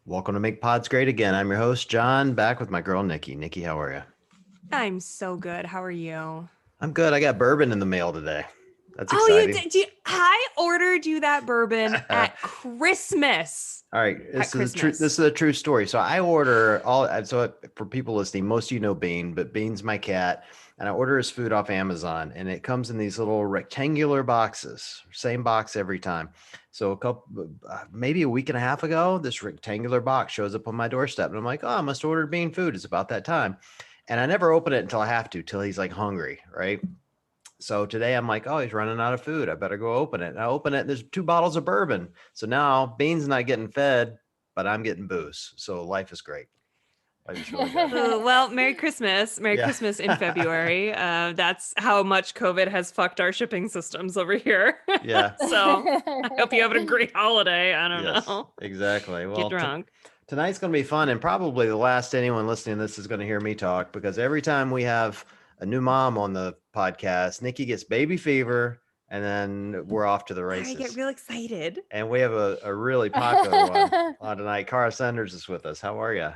Welcome to Make Pods Great Again. I'm your host, John, back with my girl, Nikki. Nikki, how are you? I'm so good. How are you? I'm good. I got bourbon in the mail today. That's Oh, you exciting. did. I ordered you that bourbon at Christmas. All right, At this is true. Christmas. This is a true story. So I order for people listening, most of you know Bean, but Bean's my cat, and I order his food off Amazon, and it comes in these little rectangular boxes, same box every time. So maybe a week and a half ago, this rectangular box shows up on my doorstep, and I'm like, oh, I must order Bean food. It's about that time, and I never open it until I have to, till he's like hungry, right? So today I'm like, oh, he's running out of food. I better go open it. And I open it and there's 2 bottles of bourbon. So now Bean's not getting fed, but I'm getting booze. So life is great. Life is really good. Well, Merry Christmas. Merry Yeah. Christmas in February. That's how much COVID has fucked our shipping systems over here. Yeah. So I hope you have a great holiday. I don't Yes, know. exactly. Well, Get drunk. tonight's going to be fun, and probably the last anyone listening to this is going to hear me talk, because every time we have a new mom on the podcast, Nikki gets baby fever, and then we're off to the I races. get real excited. And we have a really popular one on tonight. Kara Saunders is with us. How are you?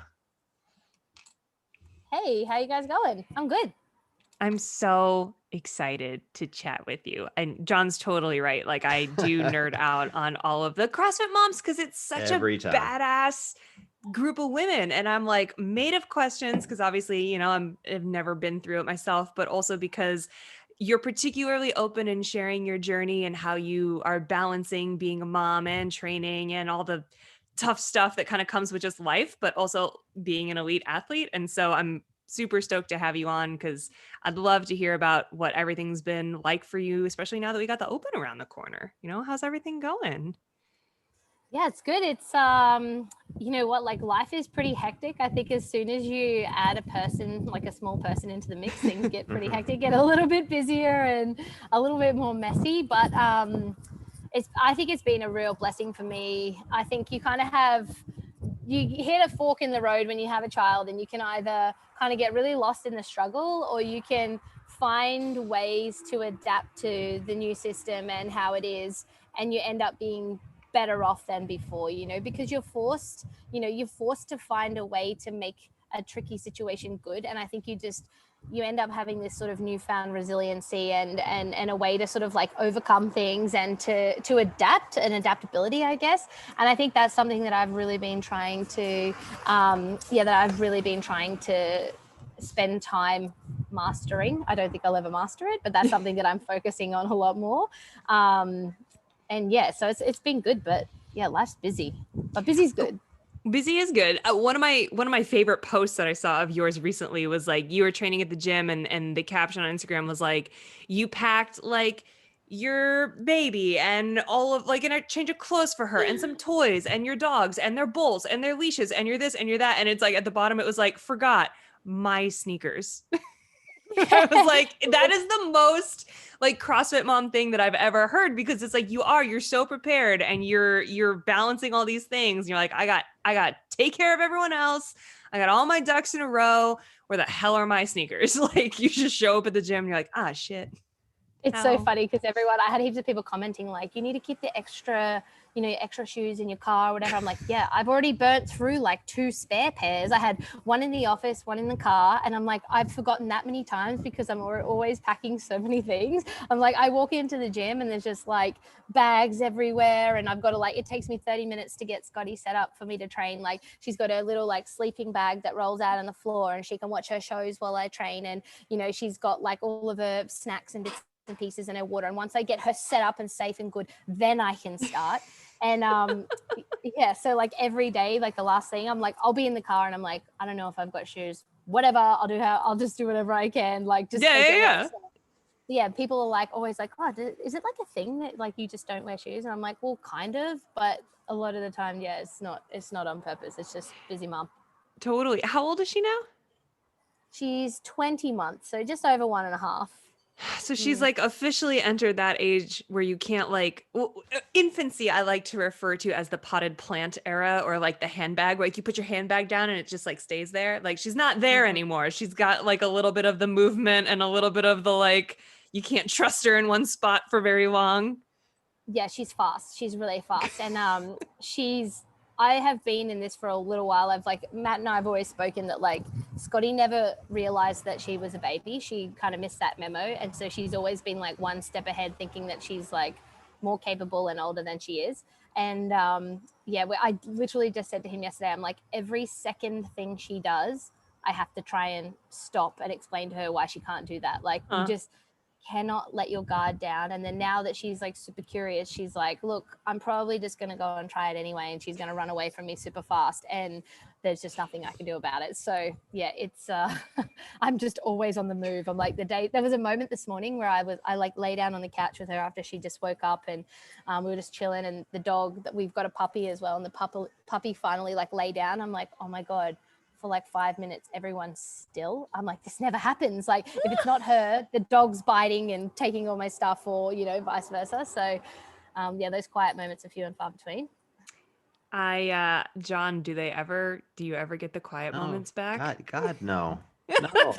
Hey, how you guys going? I'm good. I'm so excited to chat with you. And John's totally right. Like, I do nerd out on all of the CrossFit moms because it's such Every a time. badass group of women. And I'm like made of questions because obviously, I've never been through it myself, but also because you're particularly open in sharing your journey and how you are balancing being a mom and training and all the tough stuff that kind of comes with just life, but also being an elite athlete. And so I'm super stoked to have you on because I'd love to hear about what everything's been like for you, especially now that we got the Open around the corner. How's everything going? Yeah, it's good. It's you know what, like life is pretty hectic. I think as soon as you add a person, like a small person into the mix, things get pretty hectic, get a little bit busier and a little bit more messy. But I think it's been a real blessing for me. I think you hit a fork in the road when you have a child, and you can either kind of get really lost in the struggle, or you can find ways to adapt to the new system and how it is, and you end up being better off than before, because you're forced to find a way to make a tricky situation good. And I think you end up having this sort of newfound resiliency and a way to sort of like overcome things and to adapt, and adaptability, I guess. And I think that's something that I've really been trying to spend time mastering. I don't think I'll ever master it, but that's something that I'm focusing on a lot more. And yeah, so it's been good, but yeah, life's busy, but busy's good. Busy is good. One of my favorite posts that I saw of yours recently was like you were training at the gym, and the caption on Instagram was like, you packed like your baby and all of like, and a change of clothes for her and some toys and your dogs and their bowls and their leashes and you're this and you're that. And it's like at the bottom, it was like, forgot my sneakers. I was like, that is the most like CrossFit mom thing that I've ever heard, because it's like you're so prepared and you're balancing all these things. And you're like, I got to take care of everyone else. I got all my ducks in a row. Where the hell are my sneakers? Like, you just show up at the gym and you're like, ah, shit. It's so funny because I had heaps of people commenting like, you need to keep the extra shoes in your car or whatever. I'm like, yeah, I've already burnt through like 2 spare pairs. I had one in the office, one in the car. And I'm like, I've forgotten that many times because I'm always packing so many things. I'm like, I walk into the gym and there's just like bags everywhere. And I've got to like, it takes me 30 minutes to get Scotty set up for me to train. Like, she's got a little like sleeping bag that rolls out on the floor and she can watch her shows while I train. And, she's got like all of her snacks and bits and pieces in her water, and once I get her set up and safe and good, then I can start. And yeah, so like every day, like the last thing, I'm like, I'll be in the car and I'm like, I don't know if I've got shoes, whatever, I'll just do whatever I can, like just yeah. People are like always like, oh, is it like a thing that like you just don't wear shoes? And I'm like, well, kind of, but a lot of the time, yeah, it's not on purpose, it's just busy mom. Totally. How old is she now? She's 20 months, so just over 1.5. So she's like officially entered that age where you can't infancy, I like to refer to as the potted plant era, or like the handbag, where like you put your handbag down and it just like stays there. Like, she's not there anymore. She's got like a little bit of the movement and a little bit of the like, you can't trust her in one spot for very long. Yeah, she's fast. She's really fast. And she's I have been in this for a little while. I've like Matt and I have always spoken that like Scotty never realized that she was a baby. She kind of missed that memo. And so she's always been like one step ahead, thinking that she's like more capable and older than she is. And I literally just said to him yesterday, I'm like, every second thing she does, I have to try and stop and explain to her why she can't do that. Like you just cannot let your guard down. And then now that she's like super curious, she's like, look, I'm probably just going to go and try it anyway. And she's going to run away from me super fast. And there's just nothing I can do about it. So yeah, it's, I'm just always on the move. I'm like there was a moment this morning where I like lay down on the couch with her after she just woke up, and we were just chilling, and the dog, that we've got a puppy as well. And the puppy finally like lay down. I'm like, oh my God, for like 5 minutes, everyone's still. I'm like, this never happens. Like if it's not her, the dog's biting and taking all my stuff, or, you know, vice versa. So those quiet moments are few and far between. John, do you ever get the quiet moments back? God, no. No.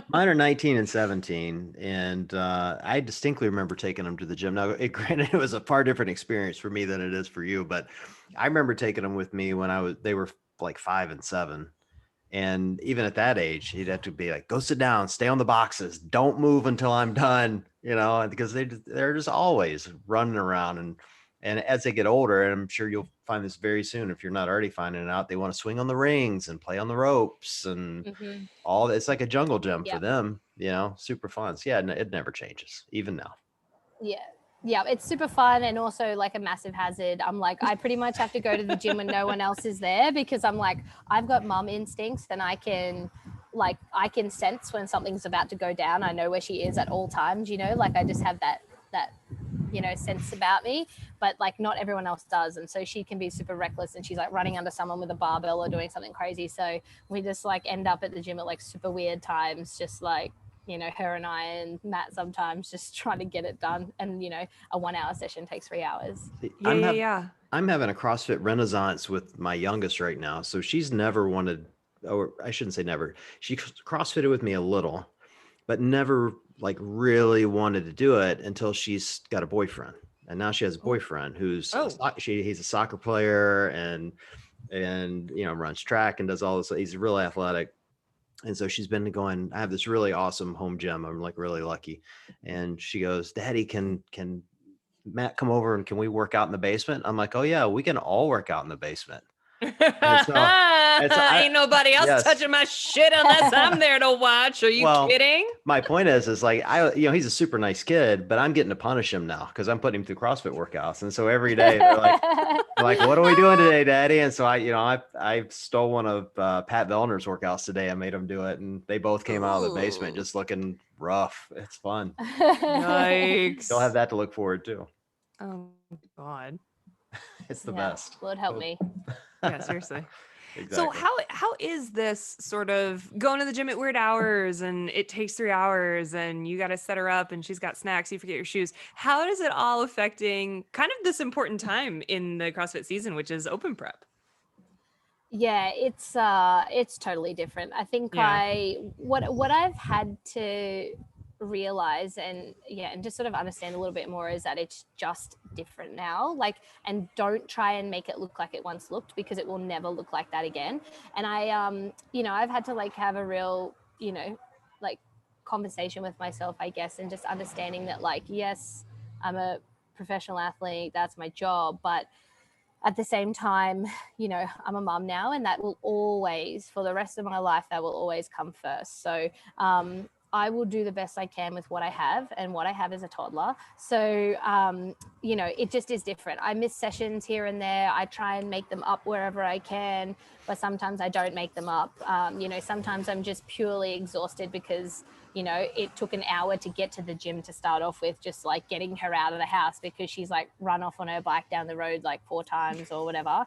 Mine are 19 and 17. And I distinctly remember taking them to the gym. Now, granted, it was a far different experience for me than it is for you, but I remember taking them with me when they were like 5 and 7. And even at that age, he'd have to be like, go sit down, stay on the boxes, don't move until I'm done, you know, because they're just always running around. And as they get older, and I'm sure you'll find this very soon, if you're not already finding it out, they want to swing on the rings and play on the ropes and all. It's like a jungle gym for them, you know, super fun. So yeah, it never changes, even now. Yeah, it's super fun, and also like a massive hazard. I'm like, I pretty much have to go to the gym when no one else is there, because I'm like, I've got mom instincts, and I can sense when something's about to go down. I know where she is at all times, you know, like I just have that you know, sense about me, but like not everyone else does. And so she can be super reckless, and she's like running under someone with a barbell or doing something crazy. So we just like end up at the gym at like super weird times, just like, you know, her and I and Matt sometimes just trying to get it done. And, you know, a 1 hour session takes 3 hours. I'm having a CrossFit renaissance with my youngest right now. So she's never wanted, or I shouldn't say never. She CrossFitted with me a little, but never like really wanted to do it until she's got a boyfriend. And now she has a boyfriend who's he's a soccer player and you know, runs track and does all this. He's really athletic. And so she's been going, I have this really awesome home gym. I'm like really lucky. And she goes, Daddy, can Matt come over and can we work out in the basement? I'm like, oh yeah, we can all work out in the basement. Ain't nobody else touching my shit unless I'm there to watch. Are you kidding? My point is like, he's a super nice kid, but I'm getting to punish him now because I'm putting him through CrossFit workouts. And so every day they're like, what are we doing today, Daddy? And so I stole one of Pat Vellner's workouts today. I made him do it, and they both came out of the basement just looking rough. It's fun. Yikes. You'll have that to look forward to. Oh God. It's the best. Lord help me. Yeah, seriously. Exactly. So how is this sort of going to the gym at weird hours, and it takes 3 hours, and you got to set her up, and she's got snacks, you forget your shoes. How is it all affecting kind of this important time in the CrossFit season, which is open prep? Yeah, it's totally different. I think what I've had to realize and just sort of understand a little bit more is that it's just different now, like, and don't try and make it look like it once looked, because it will never look like that again. And I've had to like have a real, like conversation with myself, I guess, and just understanding that like, yes, I'm a professional athlete, that's my job, but at the same time, I'm a mom now, and that will always, for the rest of my life, that will always come first. So I will do the best I can with what I have, and what I have is a toddler. So, it just is different. I miss sessions here and there. I try and make them up wherever I can, but sometimes I don't make them up. Sometimes I'm just purely exhausted because, it took an hour to get to the gym to start off with, just like getting her out of the house because she's like run off on her bike down the road like 4 times or whatever,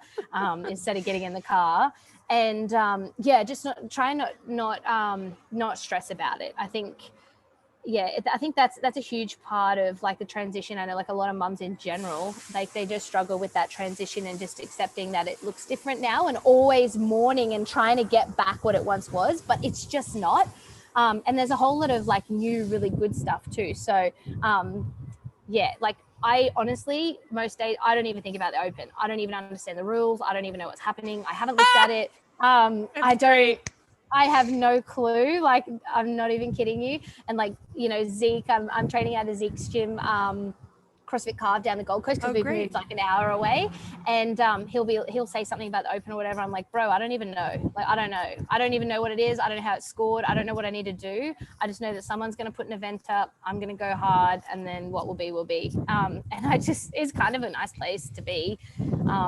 instead of getting in the car. And just not stress about it. I think that's a huge part of like the transition. I know like a lot of mums in general, like they just struggle with that transition and just accepting that it looks different now, and always mourning and trying to get back what it once was, but it's just not. And there's a whole lot of like new, really good stuff too. So like I honestly, most days, I don't even think about the open. I don't even understand the rules. I don't even know what's happening. I haven't looked at it. I have no clue. Like, I'm not even kidding you. And like, you know, Zeke, I'm training at a Zeke's gym, CrossFit Carve down the Gold Coast, because we've moved like an hour away, and he'll say something about the open or whatever. I'm like, bro, I don't even know. Like, I don't know. I don't even know what it is. I don't know how it's scored. I don't know what I need to do. I just know that someone's going to put an event up. I'm going to go hard, and then what will be will be. And it's kind of a nice place to be,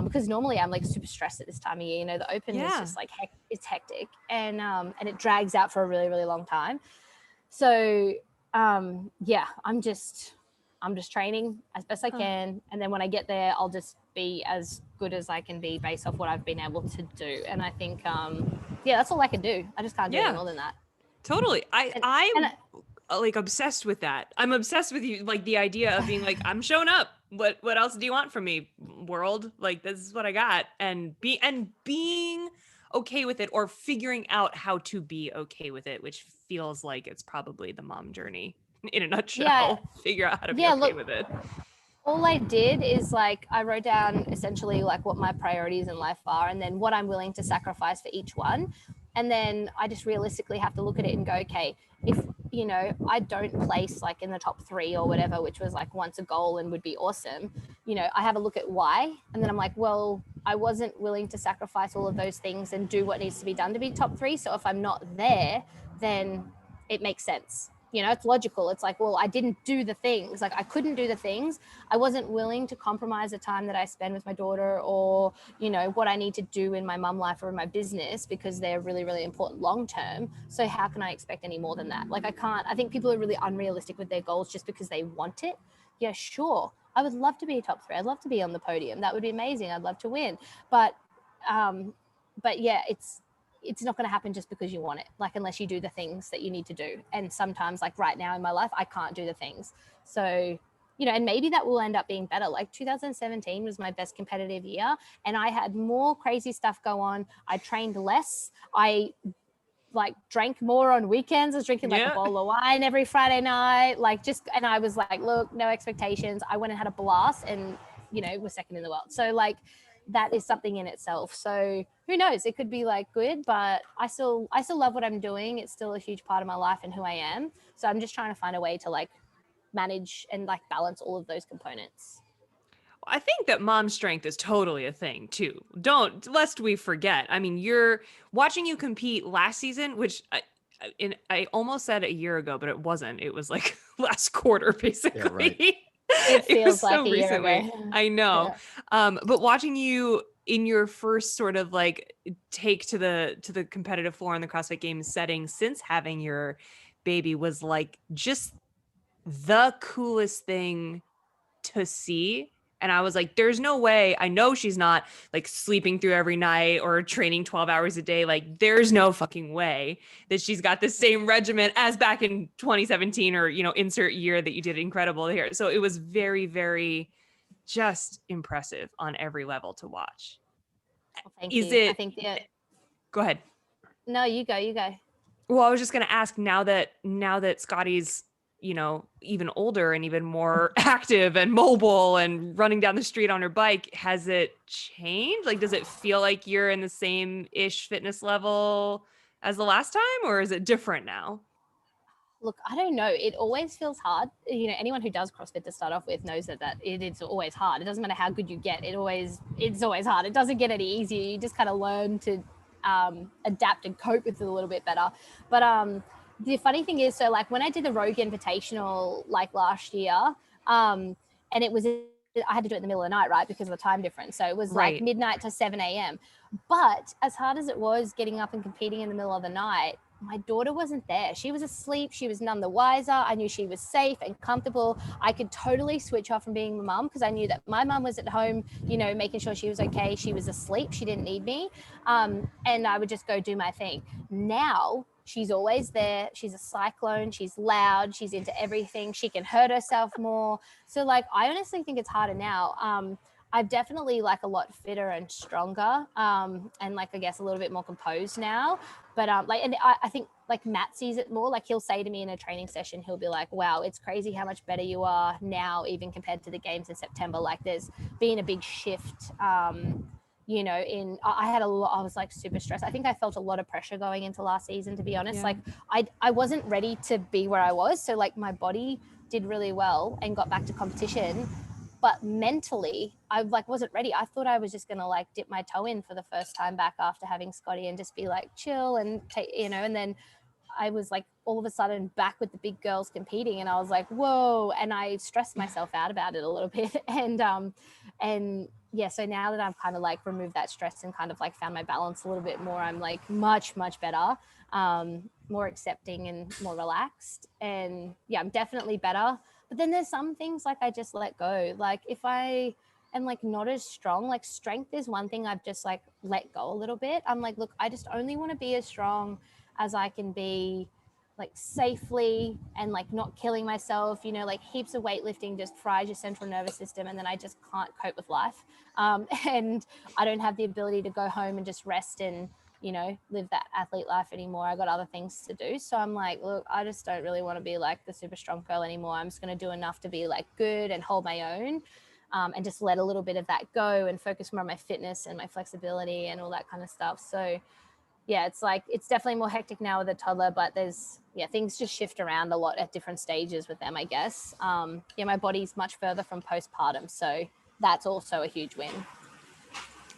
because normally I'm like super stressed at this time of year. You know, the open is just like it's hectic, and it drags out for a really, really long time. So I'm just training as best I can. And then when I get there, I'll just be as good as I can be based off what I've been able to do. And I think, that's all I can do. I just can't do any more than that. Totally. I'm like obsessed with that. I'm obsessed with you. Like the idea of being like, I'm showing up. What else do you want from me, world? Like, this is what I got. And being okay with it, or figuring out how to be okay with it, which feels like it's probably the mom journey. In a nutshell, figure out how to be okay with it. All I did is like, I wrote down essentially like what my priorities in life are, and then what I'm willing to sacrifice for each one. And then I just realistically have to look at it and go, okay, if, you know, I don't place like in the top 3 or whatever, which was like once a goal and would be awesome, you know, I have a look at why. And then I'm like, well, I wasn't willing to sacrifice all of those things and do what needs to be done to be top 3. So if I'm not there, then it makes sense. You know, it's logical. It's like, well, I didn't do the things. Like, I couldn't do the things. I wasn't willing to compromise the time that I spend with my daughter, or, you know, what I need to do in my mum life or in my business, because they're really, really important long term. So how can I expect any more than that? Like, I think people are really unrealistic with their goals just because they want it. Yeah, sure. I would love to be a top 3. I'd love to be on the podium. That would be amazing. I'd love to win. But yeah, it's not going to happen just because you want it, like, unless you do the things that you need to do. And sometimes, like right now in my life, I can't do the things. So, you know, and maybe that will end up being better. Like 2017 was my best competitive year, and I had more crazy stuff go on. I trained less. I like drank more on weekends. I was drinking like a bowl of wine every Friday night, like and I was like, look, no expectations. I went and had a blast, and, you know, was second in the world. So like, that is something in itself. So who knows, it could be like good, but I still love what I'm doing. It's still a huge part of my life and who I am. So I'm just trying to find a way to like manage and like balance all of those components. I think that mom strength is totally a thing too. Lest we forget. I mean, you're watching you compete last season, which I almost said a year ago, but it wasn't. It was like last quarter, basically. Yeah, right. It feels like a year ago. I know. Yeah. But watching you in your first sort of like take to the competitive floor in the CrossFit Games setting since having your baby was like just the coolest thing to see. And I was like, there's no way. I know she's not like sleeping through every night or training 12 hours a day. Like, there's no fucking way that she's got the same regimen as back in 2017, or, you know, insert year that you did incredible here. So it was very, very just impressive on every level to watch. Well, thank you. I think Go ahead. No, you go. Well, I was just going to ask, now that Scotty's, you know, even older and even more active and mobile and running down the street on her bike, has it changed? Like, does it feel like you're in the same-ish fitness level as the last time, or is it different now? Look, I don't know. It always feels hard. You know, anyone who does CrossFit to start off with knows that it is always hard. It doesn't matter how good you get. It's always hard. It doesn't get any easier. You just kind of learn to adapt and cope with it a little bit better. But the funny thing is, so like when I did the Rogue Invitational like last year, and I had to do it in the middle of the night, right? Because of the time difference. So it was like midnight to 7 a.m. But as hard as it was getting up and competing in the middle of the night, my daughter wasn't there. She was asleep. She was none the wiser. I knew she was safe and comfortable. I could totally switch off from being a mum, because I knew that my mum was at home, you know, making sure she was okay. She was asleep. She didn't need me. And I would just go do my thing. Now, she's always there. She's a cyclone. She's loud. She's into everything. She can hurt herself more. So like, I honestly think it's harder now. I've definitely like a lot fitter and stronger, and like I guess a little bit more composed now. But like, and I think like Matt sees it more. Like he'll say to me in a training session, he'll be like, "Wow, it's crazy how much better you are now, even compared to the games in September. Like there's been a big shift." You know, I had a lot, I was like super stressed. I think I felt a lot of pressure going into last season, to be honest. Like I wasn't ready to be where I was. So like my body did really well and got back to competition, but mentally I like wasn't ready. I thought I was just gonna like dip my toe in for the first time back after having Scotty and just be like chill and take, you know, and then I was like all of a sudden back with the big girls competing, and I was like, whoa, and I stressed myself out about it a little bit. And yeah, so now that I've kind of like removed that stress and kind of like found my balance a little bit more, I'm like much better, more accepting and more relaxed. And yeah, I'm definitely better. But then there's some things like I just let go. Like if I am like not as strong, like strength is one thing I've just like let go a little bit. I'm like, look, I just only want to be as strong as I can be, like safely and like not killing myself. You know, like heaps of weightlifting just fries your central nervous system, and then I just can't cope with life. And I don't have the ability to go home and just rest and, you know, live that athlete life anymore. I got other things to do. So I'm like, look, I just don't really want to be like the super strong girl anymore. I'm just going to do enough to be like good and hold my own, and just let a little bit of that go and focus more on my fitness and my flexibility and all that kind of stuff. So yeah, it's like, it's definitely more hectic now with a toddler, but there's, yeah, things just shift around a lot at different stages with them, I guess. Yeah, my body's much further from postpartum. So that's also a huge win.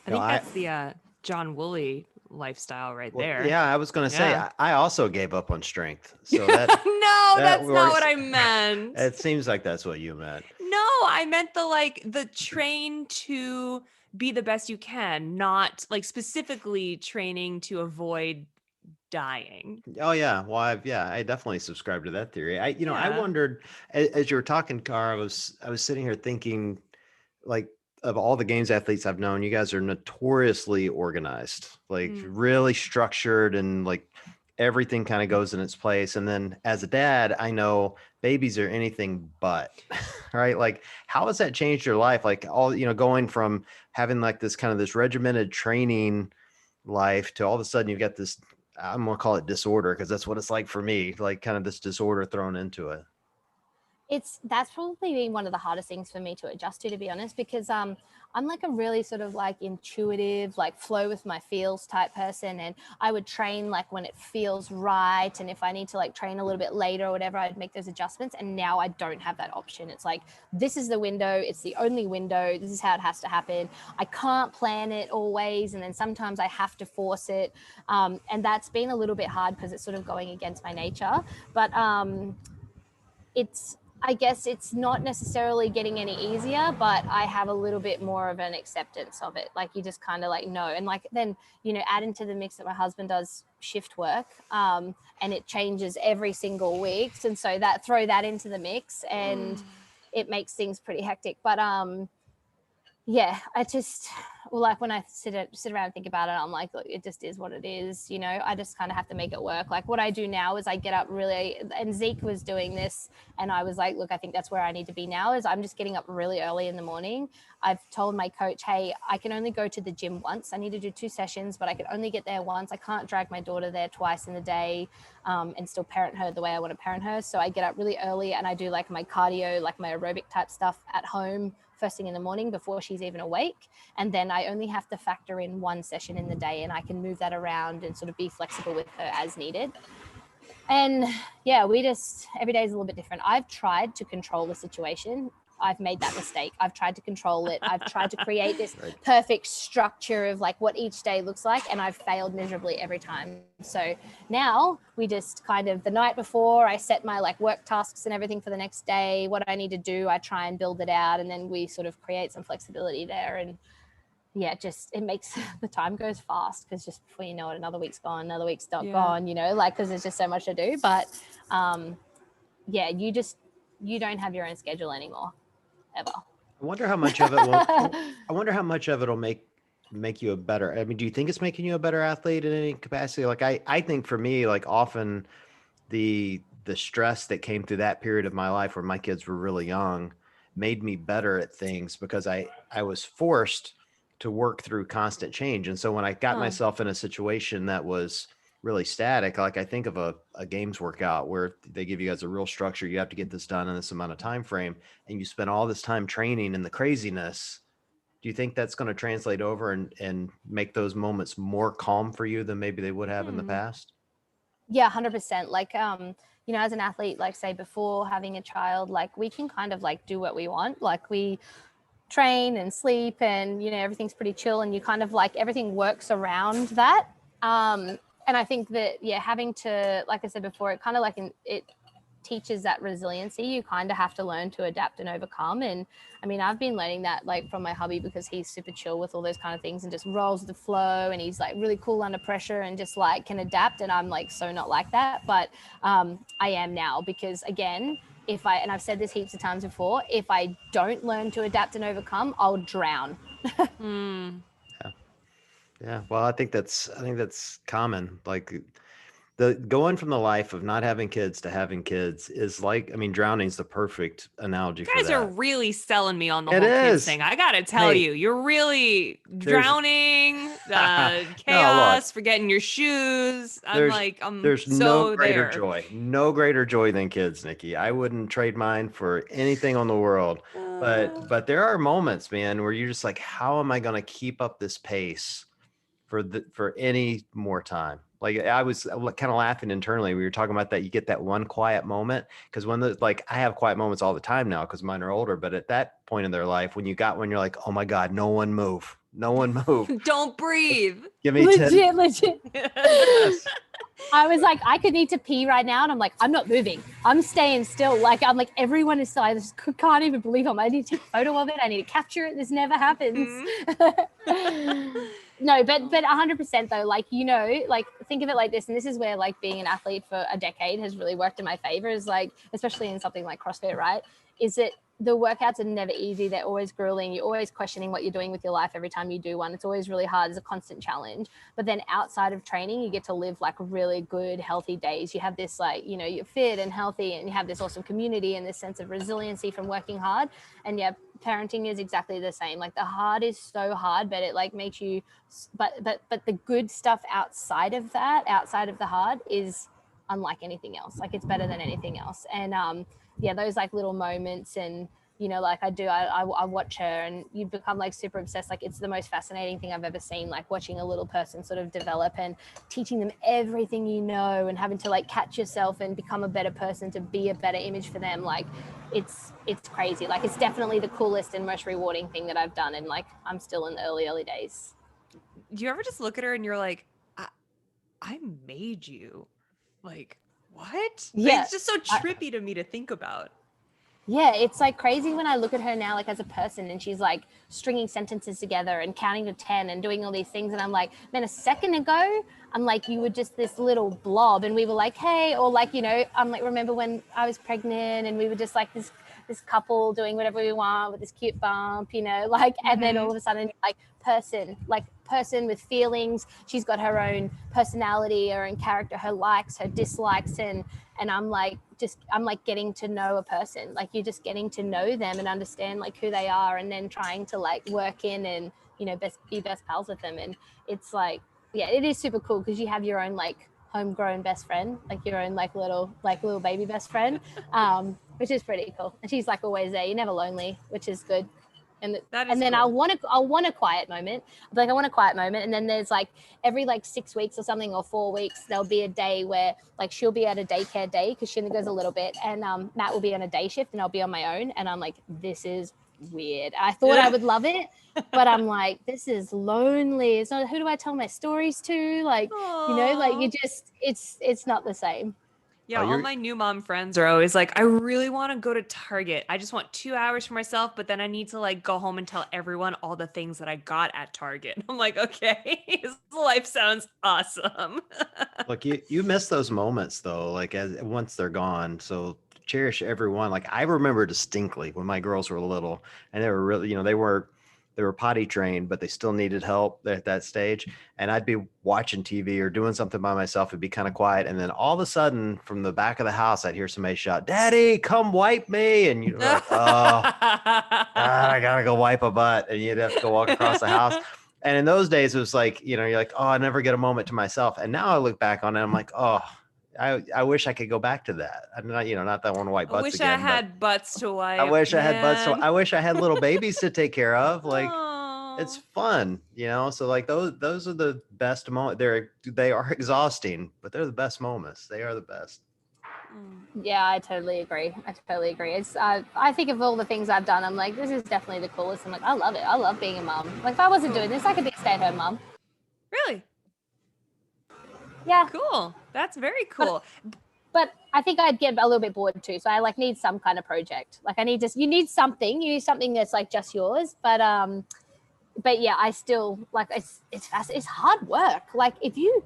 I think that's the John Woolley lifestyle right there. Yeah, I was going to say, I also gave up on strength. So that no, that's not what I meant. It seems like that's what you meant. No, I meant the train to be the best you can, not like specifically training to avoid dying. Oh yeah. Well, I definitely subscribe to that theory. I wondered as you were talking, Kara, I was sitting here thinking, like, of all the games athletes I've known, you guys are notoriously organized, like really structured, and like everything kind of goes in its place. And then as a dad, I know babies are anything but, right? Like, how has that changed your life? Like all, going from having like this kind of this regimented training life to all of a sudden you've got this, I'm going to call it disorder, because that's what it's like for me, like kind of this disorder thrown into it. That's probably been one of the hardest things for me to adjust to be honest, because I'm like a really sort of like intuitive, like flow with my feels type person. And I would train like when it feels right. And if I need to like train a little bit later or whatever, I'd make those adjustments. And now I don't have that option. It's like, this is the window. It's the only window. This is how it has to happen. I can't plan it always. And then sometimes I have to force it. And that's been a little bit hard because it's sort of going against my nature. But I guess it's not necessarily getting any easier, but I have a little bit more of an acceptance of it. Like you just kind of like know, and like then, add into the mix that my husband does shift work, and it changes every single week. And so throw that into the mix and it makes things pretty hectic. But yeah, I just, like when I sit around and think about it, I'm like, look, it just is what it is. I just kind of have to make it work. Like what I do now is I get up really, and Zeke was doing this and I was like, look, I think that's where I need to be now, is I'm just getting up really early in the morning. I've told my coach, hey, I can only go to the gym once. I need to do 2 sessions, but I can only get there once. I can't drag my daughter there twice in the day, and still parent her the way I want to parent her. So I get up really early and I do like my cardio, like my aerobic type stuff at home first thing in the morning before she's even awake. And then I only have to factor in 1 session in the day, and I can move that around and sort of be flexible with her as needed. And yeah, every day is a little bit different. I've tried to control the situation. I've made that mistake. I've tried to control it. I've tried to create this perfect structure of like what each day looks like, and I've failed miserably every time. So now we just kind of, the night before, I set my like work tasks and everything for the next day, what I need to do, I try and build it out, and then we sort of create some flexibility there. And yeah, it makes the time goes fast, because just before you know it, another week's gone, another week's not gone, like, because there's just so much to do. But yeah, you don't have your own schedule anymore, ever. I wonder how much of it will. I wonder how much of it'll make you a better. I mean, do you think it's making you a better athlete in any capacity? Like, I think for me, like often the stress that came through that period of my life where my kids were really young made me better at things because I was forced to work through constant change. And so when I got myself in a situation that was really static, like I think of a games workout where they give you guys a real structure, you have to get this done in this amount of time frame, and you spend all this time training in the craziness. Do you think that's going to translate over and make those moments more calm for you than maybe they would have in the past? Yeah, 100%. Like, you know, as an athlete, like say before having a child, like we can kind of like do what we want. Like we train and sleep and, you know, everything's pretty chill and you kind of like everything works around that. And I think that, yeah, having to, like I said before, it kind of like it teaches that resiliency. You kind of have to learn to adapt and overcome. And I mean, I've been learning that like from my hubby because he's super chill with all those kind of things and just rolls with the flow, and he's like really cool under pressure and just like can adapt. And I'm like so not like that, but I am now, because again, and I've said this heaps of times before, if I don't learn to adapt and overcome, I'll drown. Yeah. Well, I think that's common. Like the going from the life of not having kids to having kids is like, I mean, drowning is the perfect analogy for that. You guys are really selling me on the It whole kids is. thing. I gotta tell you, you're really drowning, chaos, forgetting your shoes. There's so no greater there. joy, no greater joy than kids, Nikki. I wouldn't trade mine for anything on the world. But there are moments, man, where you're just like, how am I going to keep up this pace for any more time? Like I was kind of laughing internally. We were talking about that. You get that one quiet moment, because like I have quiet moments all the time now because mine are older. But at that point in their life, when you're like, oh my God, no one move. Don't breathe. Give me legit. Yes. I was like, I could need to pee right now. And I'm like, I'm not moving. I'm staying still. Like, I'm like, everyone is still. I just can't even believe I need to take a photo of it. I need to capture it. This never happens. No, but 100% though, like, you know, like think of it like this. And this is where like being an athlete for a decade has really worked in my favor, is like, especially in something like CrossFit, right? Is that the workouts are never easy. They're always grueling. You're always questioning what you're doing with your life every time you do one. It's always really hard. It's a constant challenge. But then outside of training, you get to live like really good, healthy days. You have this like, you know, you're fit and healthy, and you have this awesome community and this sense of resiliency from working hard. And yeah, parenting is exactly the same. Like the hard is so hard, but it like makes you, but the good stuff outside of that, outside of the hard, is unlike anything else. Like it's better than anything else. And yeah, those like little moments, and you know, like I watch her, and you become like super obsessed. Like it's the most fascinating thing I've ever seen, like watching a little person sort of develop and teaching them everything you know, and having to like catch yourself and become a better person to be a better image for them. Like it's crazy. Like it's definitely the coolest and most rewarding thing that I've done. And like I'm still in the early days. Do you ever just look at her and you're like, I made you? Like, what? Yeah. It's just so trippy to me to think about. Yeah, it's like crazy when I look at her now, like as a person, and she's like stringing sentences together and counting to 10 and doing all these things. And I'm like, man, a second ago, I'm like, you were just this little blob, and we were like, hey, or like, you know, I'm like, remember when I was pregnant and we were just like this couple doing whatever we want with this cute bump, you know, like, and then all of a sudden, like person with feelings. She's got her own personality, her own character, her likes, her dislikes, and I'm like getting to know a person. Like you're just getting to know them and understand like who they are, and then trying to like work in and, you know, be best pals with them. And it's like, yeah, it is super cool because you have your own like homegrown best friend, like your own like little baby best friend, which is pretty cool. And she's like always there. You're never lonely, which is good. And then cool. I'll want a quiet moment. Like I want a quiet moment. And then there's like every like 6 weeks or something, or 4 weeks, there'll be a day where like she'll be at a daycare day because she only goes a little bit, and Matt will be on a day shift and I'll be on my own. And I'm like, this is weird. I thought I would love it, but I'm like, this is lonely. It's not, who do I tell my stories to? Like, aww. You know, like you just, it's not the same. Yeah, all my new mom friends are always like, I really want to go to Target. I just want 2 hours for myself, but then I need to like go home and tell everyone all the things that I got at Target. I'm like, okay, this life sounds awesome. Look, you miss those moments though, like once they're gone. So cherish everyone. Like I remember distinctly when my girls were little, and they were really, you know, they they were potty trained, but they still needed help at that stage. And I'd be watching TV or doing something by myself. It'd be kind of quiet. And then all of a sudden from the back of the house, I'd hear somebody shout, "Daddy, come wipe me." And you're like, "Oh, God, I gotta go wipe a butt." And you'd have to go walk across the house. And in those days, it was like, you know, you're like, "Oh, I never get a moment to myself." And now I look back on it, I'm like, "Oh, I wish I could go back to that." I'm not, you know, not that I want to wipe I butts wish again. I had butts to wipe. I wish I had butts. So man. I wish I had little babies to take care of. Like, it's Aw. fun, you know? So like those are the best moments. They are exhausting, but they're the best moments. They are the best. Yeah, I totally agree. It's I think of all the things I've done, I'm like, this is definitely the coolest. I'm like, I love it. I love being a mom. Like, if I wasn't doing this, I could be a stay-at-home mom. Really? Yeah. Cool. That's very cool. But I think I'd get a little bit bored too. So I like need some kind of project. Like you need something that's like just yours. But yeah, I still like it's hard work. Like if you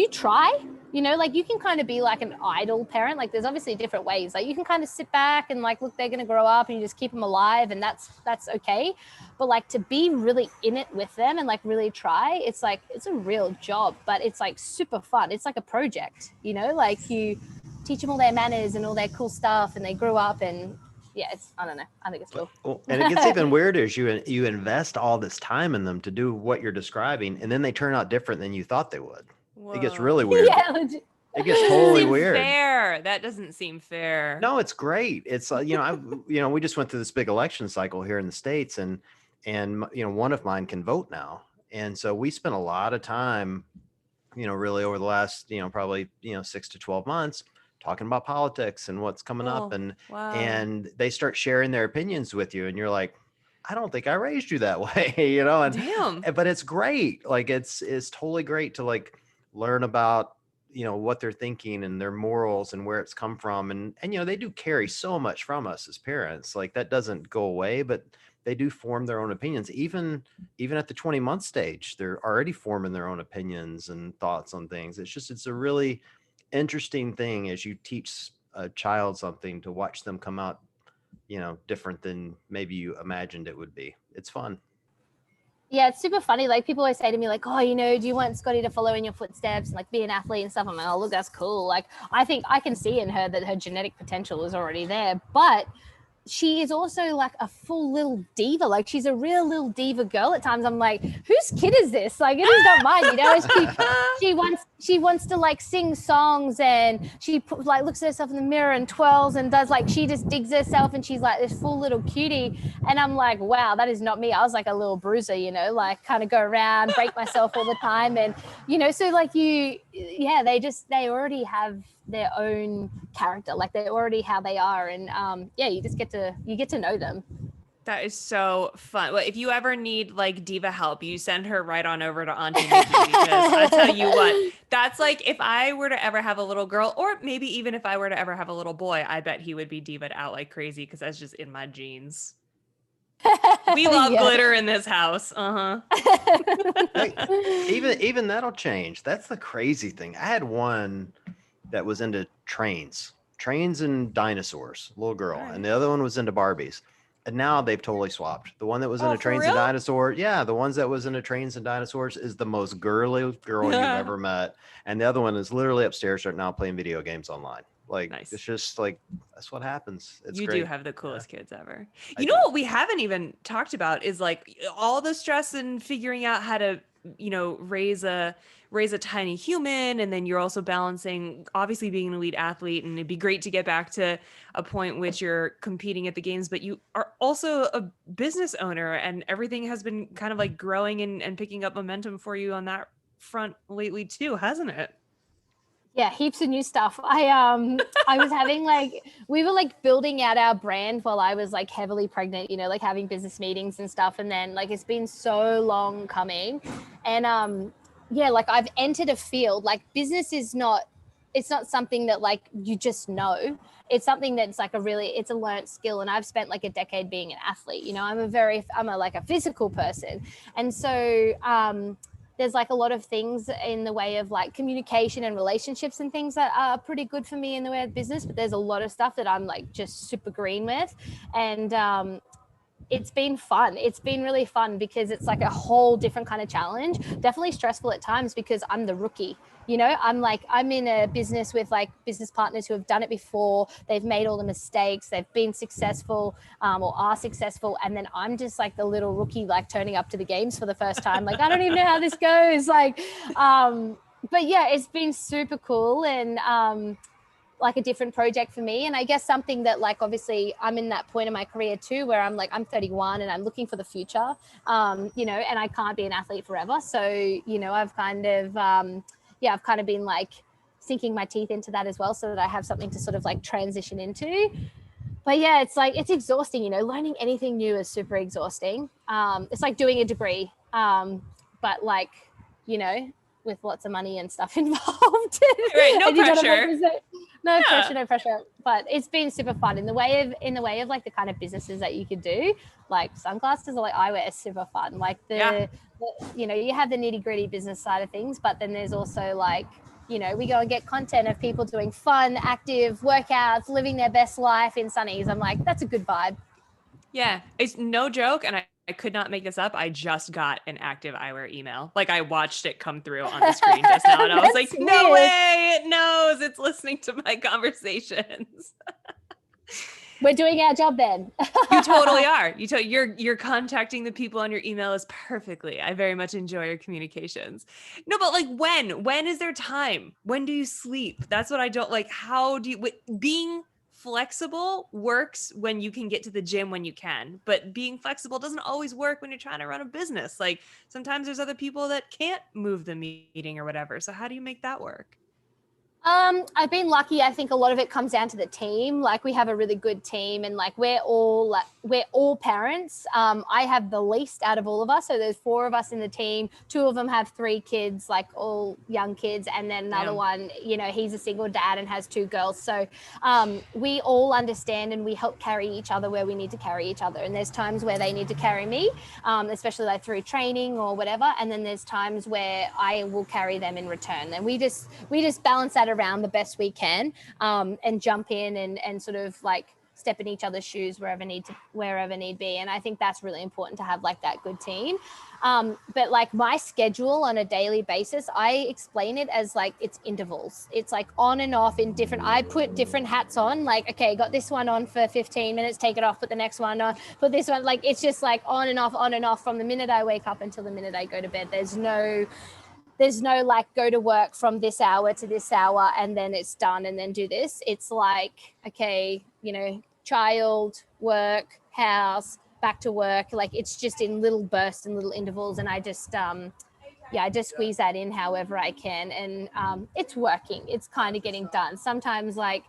try, you know, like you can kind of be like an idle parent. Like there's obviously different ways. Like you can kind of sit back and like, look, they're going to grow up and you just keep them alive, and that's okay. But like to be really in it with them and like really try, it's like, it's a real job, but it's like super fun. It's like a project, you know, like you teach them all their manners and all their cool stuff, and they grew up, and yeah, I don't know. I think it's cool. Well, and it gets even weirder as you invest all this time in them to do what you're describing, and then they turn out different than you thought they would. Whoa. It gets really weird. Yeah, legit. It gets totally weird. Fair. That doesn't seem fair. No, it's great. It's you know, we just went through this big election cycle here in the States, and you know, one of mine can vote now, and so we spent a lot of time, you know, really over the last, you know, probably, you know, 6 to 12 months talking about politics and what's coming up, and wow. and they start sharing their opinions with you, and you're like, I don't think I raised you that way, you know. And damn, but it's great. Like it's totally great to like learn about, you know, what they're thinking and their morals and where it's come from, and you know, they do carry so much from us as parents. Like that doesn't go away, but they do form their own opinions. Even at the 20-month stage, they're already forming their own opinions and thoughts on things. It's a really interesting thing as you teach a child something, to watch them come out, you know, different than maybe you imagined it would be. It's fun. Yeah, it's super funny. Like people always say to me, like, "Oh, you know, do you want Scotty to follow in your footsteps and like be an athlete and stuff?" I'm like, "Oh, look, that's cool." Like I think I can see in her that her genetic potential is already there, but she is also like a full little diva. Like she's a real little diva girl at times. I'm like, whose kid is this? Like it is not mine, you know. She wants to like sing songs, and she like looks at herself in the mirror and twirls and does like, she just digs herself, and she's like this full little cutie. And I'm like, wow, that is not me. I was like a little bruiser, you know, like kind of go around, break myself all the time. And, you know, so like they already have their own character, like they're already how they are. And yeah, you just get to know them. That is so fun. Well, if you ever need like diva help, you send her right on over to Auntie Nikki, because I tell you what, that's like, if I were to ever have a little girl, or maybe even if I were to ever have a little boy, I bet he would be diva'd out like crazy, because that's just in my genes. We love glitter in this house. Hey, even that'll change. That's the crazy thing. I had one that was into trains and dinosaurs, little girl, and the other one was into Barbies. And now they've totally swapped. The one that was into trains and dinosaurs, the ones that was into trains and dinosaurs is the most girly girl you've ever met. And the other one is literally upstairs right now playing video games online. Like, nice. It's just like, that's what happens. It's you great. Do have the coolest kids ever. You know what we haven't even talked about is like all the stress and figuring out how to, you know, raise a tiny human. And then you're also balancing obviously being an elite athlete, and it'd be great to get back to a point which you're competing at the games, but you are also a business owner, and everything has been kind of like growing and picking up momentum for you on that front lately too, hasn't it? Yeah, heaps of new stuff. I was having like, we were like building out our brand while I was like heavily pregnant, you know, like having business meetings and stuff. And then like, it's been so long coming. And yeah, like I've entered a field, like business is not, it's not something that like you just know. It's something that's like it's a learned skill. And I've spent like a decade being an athlete, you know, I'm a physical person. And so, there's like a lot of things in the way of like communication and relationships and things that are pretty good for me in the way of business, but there's a lot of stuff that I'm like just super green with. And it's been fun. It's been really fun because it's like a whole different kind of challenge. Definitely stressful at times because I'm the rookie. You know, I'm in a business with like business partners who have done it before. They've made all the mistakes. They've been successful or are successful. And then I'm just like the little rookie, like turning up to the games for the first time. Like, I don't even know how this goes. Like, but yeah, it's been super cool. And, like a different project for me. And I guess something that like, obviously I'm in that point in my career too, where I'm like, I'm 31 and I'm looking for the future, you know, and I can't be an athlete forever. So, you know, I've kind of, I've kind of been like sinking my teeth into that as well, so that I have something to sort of like transition into. But yeah, it's like, it's exhausting, you know, learning anything new is super exhausting. It's like doing a degree, but like, you know, with lots of money and stuff involved. Right, no pressure. No pressure, no pressure. But it's been super fun in the way of like the kind of businesses that you could do. Like sunglasses or like eyewear is super fun. Like the you know, you have the nitty gritty business side of things, but then there's also like, you know, we go and get content of people doing fun, active workouts, living their best life in sunnies. I'm like, that's a good vibe. Yeah, it's no joke. And I could not make this up. I just got an active eyewear email. Like I watched it come through on the screen just now. And I was like, no way, it knows, it's listening to my conversations. We're doing our job then. You totally are. You're contacting the people on your email list perfectly. I very much enjoy your communications. No, but like when is there time? When do you sleep? That's what I don't like. How do you, being flexible works when you can get to the gym when you can, but being flexible doesn't always work when you're trying to run a business. Like sometimes there's other people that can't move the meeting or whatever. So how do you make that work? I've been lucky. I think a lot of it comes down to the team. Like we have a really good team, and like we're all parents. I have the least out of all of us. So there's 4 of us in the team. 2 of them have 3 kids, like all young kids. And then another one, you know, he's a single dad and has 2 girls. So we all understand and we help carry each other where we need to carry each other. And there's times where they need to carry me, especially like through training or whatever. And then there's times where I will carry them in return. And we just balance that around the best we can, and jump in and sort of like step in each other's shoes wherever need be. And I think that's really important to have like that good team. But like my schedule on a daily basis, I explain it as like it's intervals. It's like on and off in different, I put different hats on, like, okay, got this one on for 15 minutes, take it off, put the next one on, put this one, like, it's just like on and off from the minute I wake up until the minute I go to bed. There's no like go to work from this hour to this hour and then it's done and then do this. It's like, okay, you know, child, work, house, back to work. Like it's just in little bursts and little intervals. And I just, I just squeeze that in however I can. And it's working. It's kind of getting done. Sometimes like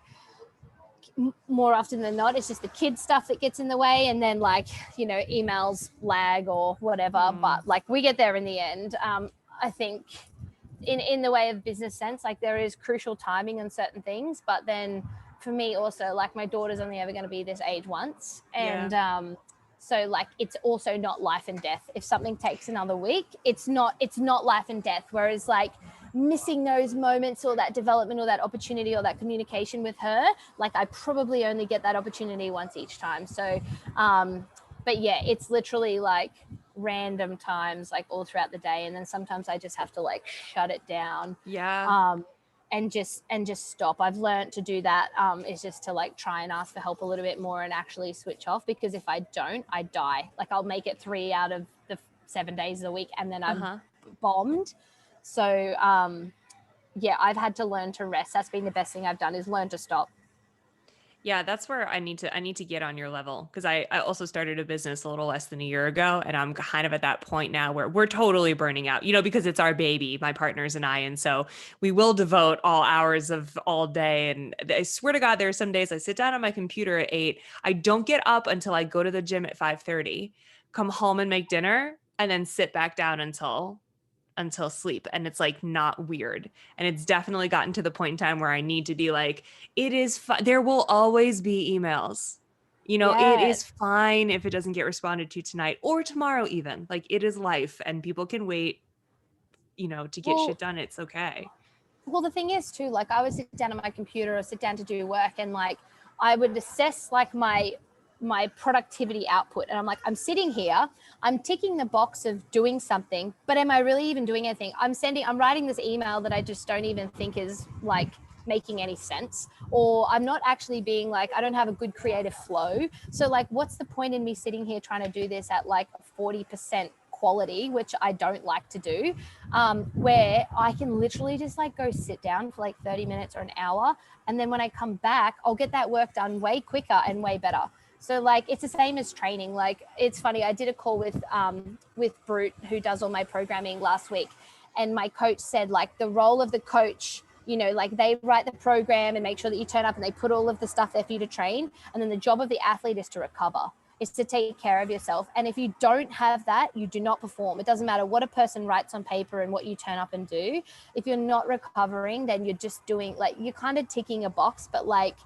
more often than not, it's just the kid stuff that gets in the way. And then like, you know, emails lag or whatever, but like we get there in the end. I think in the way of business sense, like there is crucial timing on certain things, but then for me also, like my daughter's only ever going to be this age once. And so like, it's also not life and death. If something takes another week, it's not life and death. Whereas like missing those moments or that development or that opportunity or that communication with her, like I probably only get that opportunity once each time. So, but yeah, it's literally like random times like all throughout the day, and then sometimes I just have to like shut it down and just stop. I've learned to do that, is just to like try and ask for help a little bit more and actually switch off, because if I don't, I die. Like I'll make it 3 out of the 7 days of the week and then I'm bombed. So I've had to learn to rest. That's been the best thing I've done, is learn to stop. Yeah, that's where I need to get on your level, because I also started a business a little less than a year ago, and I'm kind of at that point now where we're totally burning out, you know, because it's our baby, my partners and I, and so we will devote all hours of all day. And I swear to God, there are some days I sit down on my computer at 8. I don't get up until I go to the gym at 5:30, come home and make dinner, and then sit back down until sleep. And it's like not weird. And it's definitely gotten to the point in time where I need to be like, it is there will always be emails, you know, It is fine if it doesn't get responded to tonight or tomorrow, even. Like it is life and people can wait, you know, to get shit done. It's okay. Well, the thing is too, like I would sit down on my computer or sit down to do work, and like I would assess like my my productivity output. And I'm like, I'm sitting here, I'm ticking the box of doing something, but am I really even doing anything? I'm writing this email that I just don't even think is like making any sense, or I'm not actually being like, I don't have a good creative flow. So like, what's the point in me sitting here trying to do this at like 40% quality, which I don't like to do, where I can literally just like go sit down for like 30 minutes or an hour. And then when I come back, I'll get that work done way quicker and way better. So like, it's the same as training. Like, it's funny. I did a call with Brute, who does all my programming, last week. And my coach said like the role of the coach, you know, like they write the program and make sure that you turn up and they put all of the stuff there for you to train. And then the job of the athlete is to recover, is to take care of yourself. And if you don't have that, you do not perform. It doesn't matter what a person writes on paper and what you turn up and do. If you're not recovering, then you're just doing, like, you're kind of ticking a box, but like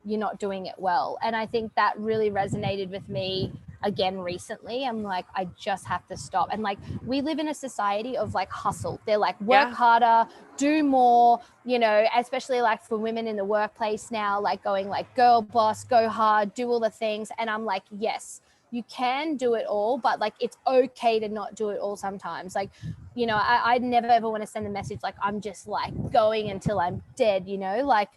you're not doing it well. And I think that really resonated with me again recently. I'm like, I just have to stop. And like, we live in a society of like hustle. They're like, work harder, do more, you know, especially like for women in the workplace now, like going like girl boss, go hard, do all the things. And I'm like, yes, you can do it all, but like, it's okay to not do it all sometimes. Like, you know, I never ever want to send a message like, I'm just like going until I'm dead, you know, like,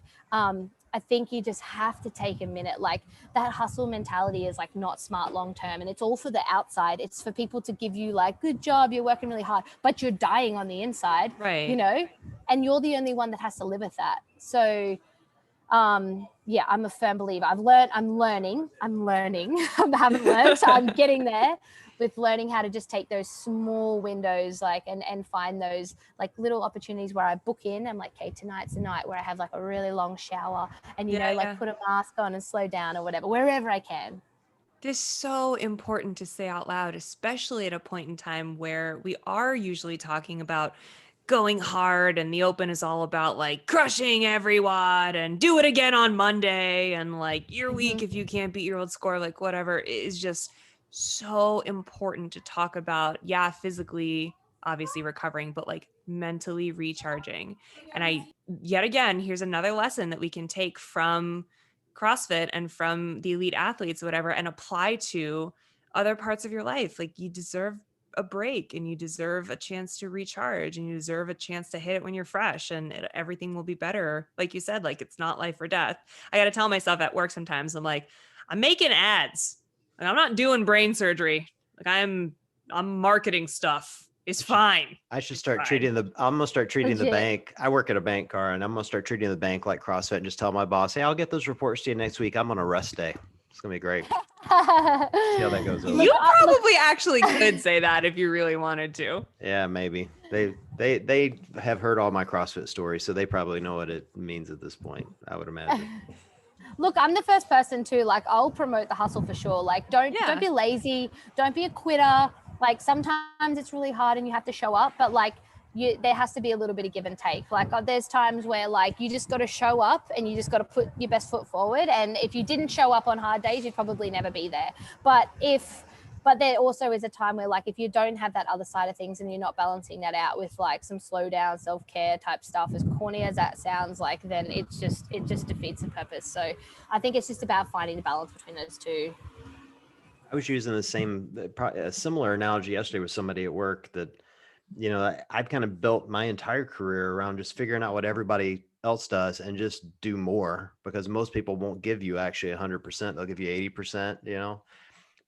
I think you just have to take a minute. Like, that hustle mentality is like not smart long-term, and it's all for the outside. It's for people to give you like, good job, you're working really hard, but you're dying on the inside, right? You know, and you're the only one that has to live with that. So yeah, I'm a firm believer. I'm learning. I haven't learned, so I'm getting there with learning how to just take those small windows, like, and find those like little opportunities where I book in. I'm like, okay, tonight's the night where I have like a really long shower and, you know, like put a mask on and slow down or whatever, wherever I can. This is so important to say out loud, especially at a point in time where we are usually talking about going hard, and the open is all about like crushing everyone and do it again on Monday, and like you're weak if you can't beat your old score, like whatever. It is just so important to talk about, physically obviously recovering, but like mentally recharging. And yet again, here's another lesson that we can take from CrossFit and from the elite athletes, whatever, and apply to other parts of your life. Like, you deserve a break, and you deserve a chance to recharge, and you deserve a chance to hit it when you're fresh, and everything will be better. Like you said, like, it's not life or death. I got to tell myself at work sometimes, I'm like, I'm making ads. Like, I'm not doing brain surgery. Like, I'm marketing stuff. It's fine. I should start I'm going to start treating the bank. I work at a bank, Kara, and I'm going to start treating the bank like CrossFit and just tell my boss, hey, I'll get those reports to you next week. I'm on a rest day. It's going to be great. See how that goes over. You probably actually could say that if you really wanted to. Yeah, maybe. They have heard all my CrossFit stories, so they probably know what it means at this point, I would imagine. Look, I'm the first person to like, I'll promote the hustle for sure. Like, don't be lazy. Don't be a quitter. Like, sometimes it's really hard and you have to show up, but like, there has to be a little bit of give and take. Like, there's times where like you just got to show up and you just got to put your best foot forward. And if you didn't show up on hard days, you'd probably never be there. But there also is a time where like, if you don't have that other side of things and you're not balancing that out with like some slow down self-care type stuff, as corny as that sounds, like, then it just defeats the purpose. So I think it's just about finding the balance between those two. I was using a similar analogy yesterday with somebody at work that, you know, I've kind of built my entire career around just figuring out what everybody else does and just do more, because most people won't give you actually 100%. They'll give you 80%, you know.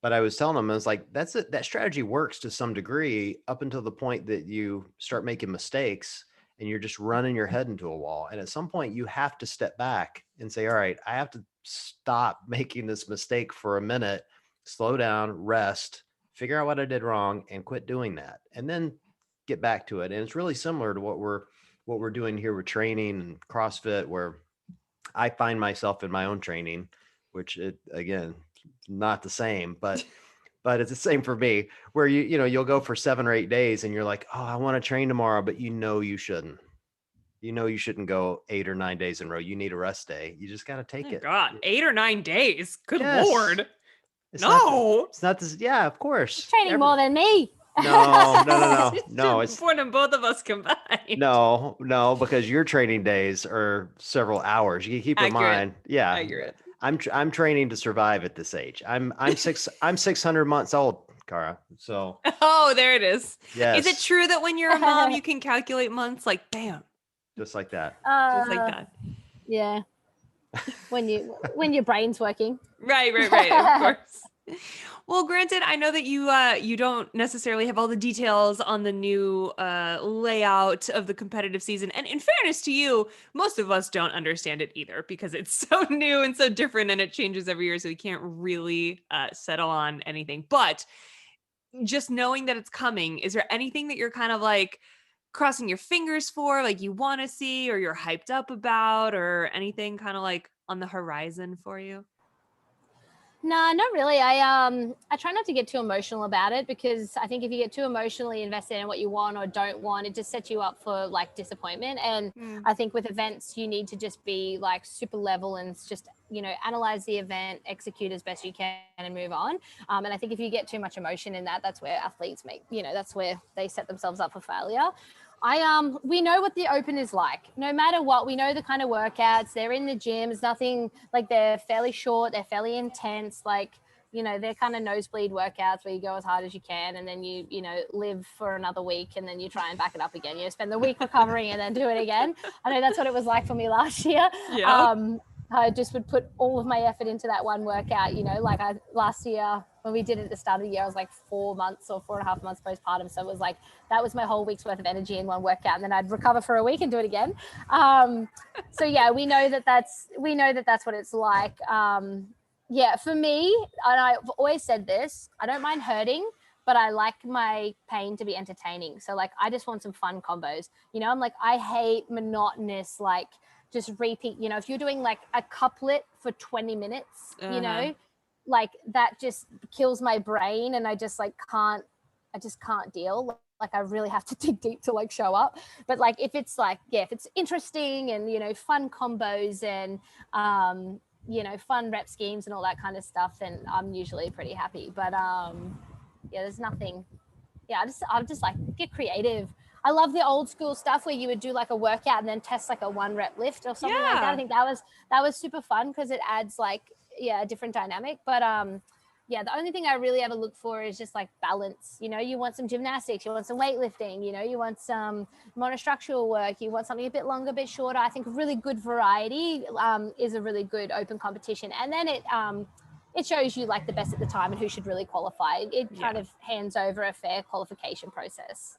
But I was telling them, I was like, that strategy works to some degree up until the point that you start making mistakes and you're just running your head into a wall. And at some point you have to step back and say, all right, I have to stop making this mistake for a minute, slow down, rest, figure out what I did wrong, and quit doing that. And then get back to it. And it's really similar to what we're doing here with training and CrossFit, where I find myself in my own training, which again, not the same, but it's the same for me, where you'll go for 7 or 8 days and you're like, oh, I want to train tomorrow, but you shouldn't. You shouldn't go 8 or 9 days in a row. You need a rest day. You just got to take it. God, 8 or 9 days. Good Lord. It's not this. Yeah, of course. You're training more than me. No. It's more than both of us combined. No, because your training days are several hours. You keep in mind. Yeah. Accurate. I'm training to survive at this age. I'm 600 months old, Kara. So Oh, there it is. yes, Is it true that when you're a mom, you can calculate months? Like, bam, just like that. just like that. Yeah. When your brain's working. Right, of course. Well, granted, I know that you don't necessarily have all the details on the new layout of the competitive season. And in fairness to you, most of us don't understand it either because it's so new and so different and it changes every year. So we can't really settle on anything. But just knowing that it's coming, is there anything that you're kind of like crossing your fingers for, like you want to see or you're hyped up about, or anything kind of like on the horizon for you? No, not really. I try not to get too emotional about it because I think if you get too emotionally invested in what you want or don't want, it just sets you up for like disappointment. And I think with events, you need to just be like super level and just, analyze the event, execute as best you can and move on. And I think if you get too much emotion in that, that's where athletes that's where they set themselves up for failure. We know what the open is like. No matter what, we know the kind of workouts. They're in the gym. It's nothing like, they're fairly short. They're fairly intense. Like, they're kind of nosebleed workouts where you go as hard as you can and then you live for another week and then you try and back it up again. You spend the week recovering and then do it again. I know that's what it was like for me last year. Yeah. I just would put all of my effort into that one workout, like last year when we did it at the start of the year, I was like 4 months or 4.5 months postpartum. So it was like, that was my whole week's worth of energy in one workout. And then I'd recover for a week and do it again. So yeah, we know that that's what it's like. Yeah, for me, and I've always said this, I don't mind hurting, but I like my pain to be entertaining. So like, I just want some fun combos. I'm like, I hate monotonous, like, just repeat, if you're doing like a couplet for 20 minutes, like that just kills my brain. And I just can't deal. Like I really have to dig deep to like show up. But like, if it's like, if it's interesting and, fun combos and, fun rep schemes and all that kind of stuff, then I'm usually pretty happy. But there's nothing. Yeah, I'll just like get creative. I love the old school stuff where you would do like a workout and then test like a 1 rep lift or something like that. I think that was super fun because it adds like, a different dynamic. But the only thing I really ever look for is just like balance. You want some gymnastics, you want some weightlifting, you want some monostructural work, you want something a bit longer, a bit shorter. I think really good variety is a really good open competition. And then it shows you like the best at the time and who should really qualify. It kind of hands over a fair qualification process.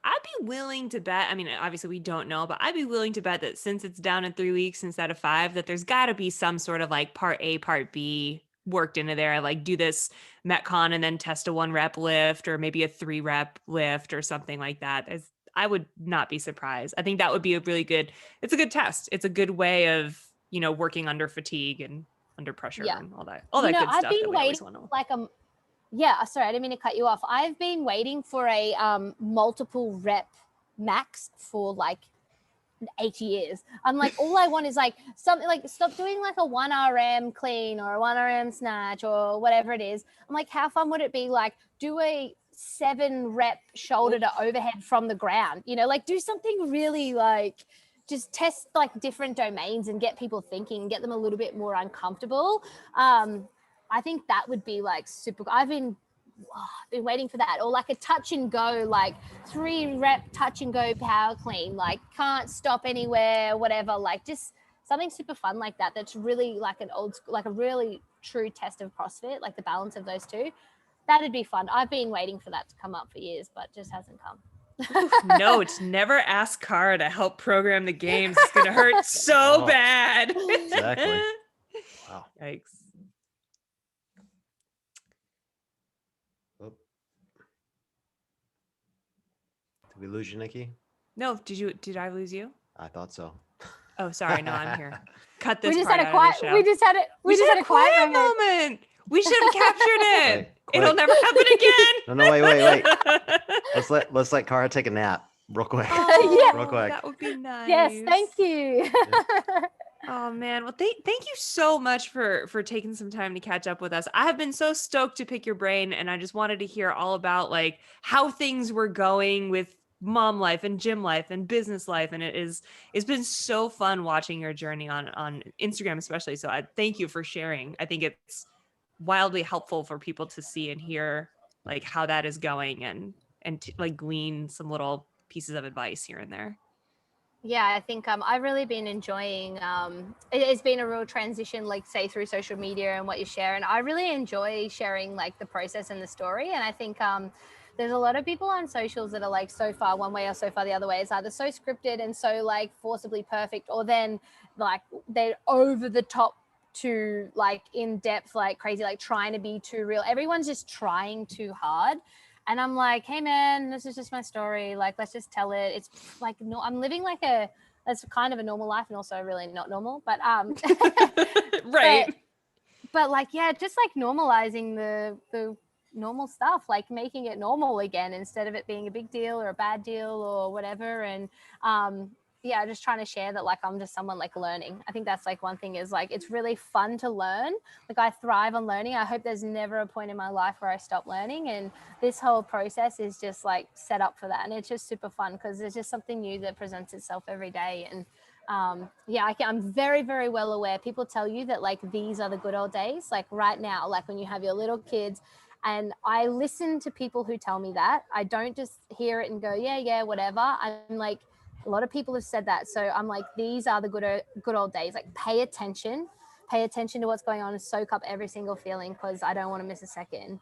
I'd be willing to bet, I mean, obviously we don't know, but I'd be willing to bet that since it's down in 3 weeks instead of 5, that there's got to be some sort of like part A, part B worked into there. Like do this Metcon and then test a 1 rep lift or maybe a 3 rep lift or something like that. I would not be surprised. I think that would be it's a good test. It's a good way of, working under fatigue and under pressure and all that good stuff. I've been that we waiting like sorry, I didn't mean to cut you off. I've been waiting for a multiple rep max for like 8 years. I'm like, all I want is like something like, stop doing like a 1 RM clean or a 1 RM snatch or whatever it is. I'm like, how fun would it be? Like do a 7 rep shoulder to overhead from the ground, like do something really like, just test like different domains and get people thinking and get them a little bit more uncomfortable. I think that would be like super. I've been waiting for that, or like a touch and go, like 3 rep touch and go power clean, like can't stop anywhere, whatever, like just something super fun like that. That's really like an old school, like a really true test of CrossFit, like the balance of those two. That'd be fun. I've been waiting for that to come up for years, but just hasn't come. Note, never ask Kara to help program the games. It's going to hurt so bad. Exactly. Wow. Yikes. Oh. Did we lose you, Nikki? No, did I lose you? I thought so. Oh, sorry. No, I'm here. Cut this. We just part had a out quiet. of the show. We just had a quiet moment. We should have captured it. Quick. It'll never happen again. No, wait. Let's let Kara take a nap real quick. Real quick. That would be nice. Yes, thank you. Oh man. Well, thank you so much for taking some time to catch up with us. I have been so stoked to pick your brain, and I just wanted to hear all about like how things were going with mom life and gym life and business life. And it's been so fun watching your journey on Instagram, especially. So I thank you for sharing. I think it's wildly helpful for people to see and hear like how that is going and like glean some little pieces of advice here and there. Yeah, I think I've really been enjoying it's been a real transition, like say through social media and what you share. And I really enjoy sharing like the process and the story. And I think there's a lot of people on socials that are like so far one way or so far the other way. It's either so scripted and so like forcibly perfect, or then like they're over the top to like in depth, like crazy, like trying to be too real. Everyone's just trying too hard. And I'm like, hey man, this is just my story. Like, let's just tell it. It's like, no, I'm living like that's kind of a normal life and also really not normal, but, Right. But like, yeah, just like normalizing the normal stuff, like making it normal again, instead of it being a big deal or a bad deal or whatever. And, yeah, just trying to share that like I'm just someone like learning. I think that's like one thing is like it's really fun to learn. Like I thrive on learning. I hope there's never a point in my life where I stop learning, and this whole process is just like set up for that. And it's just super fun because there's just something new that presents itself every day. And yeah, I'm very, very well aware. People tell you that like these are the good old days, like right now, like when you have your little kids. And I listen to people who tell me that. I don't just hear it and go, yeah, whatever. I'm like, a lot of people have said that. So I'm like, these are the good old days. Like pay attention to what's going on and soak up every single feeling, because I don't want to miss a second.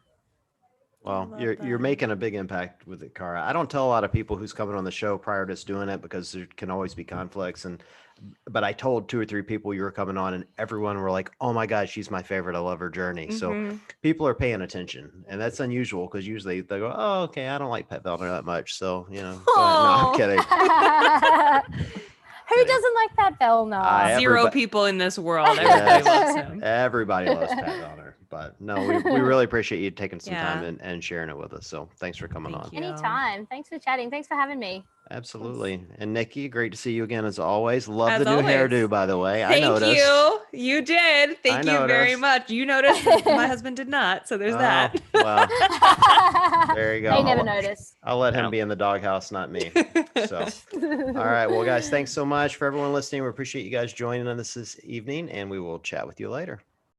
Well, you're making a big impact with it, Kara. I don't tell a lot of people who's coming on the show prior to us doing it because there can always be conflicts. But I told 2 or 3 people you were coming on, and everyone were like, "Oh my God, she's my favorite. I love her journey." So people are paying attention, and that's unusual because usually they go, "Oh, okay, I don't like Pet Velner that much." So go ahead. No, I'm kidding. Who doesn't like Pat Velner? Zero people in this world. Everybody loves him. Everybody loves Pat Velner. But no, we really appreciate you taking some time and sharing it with us. So thanks for coming on. Anytime. Thanks for chatting. Thanks for having me. Absolutely. And Nikki, great to see you again as always. Love the new hairdo, by the way. Thank you. You did. Thank you very much. You noticed. My husband did not. So there's that. Well, there you go. They never notice. I'll let him be in the doghouse, not me. So, all right. Well, guys, thanks so much for everyone listening. We appreciate you guys joining us this evening, and we will chat with you later.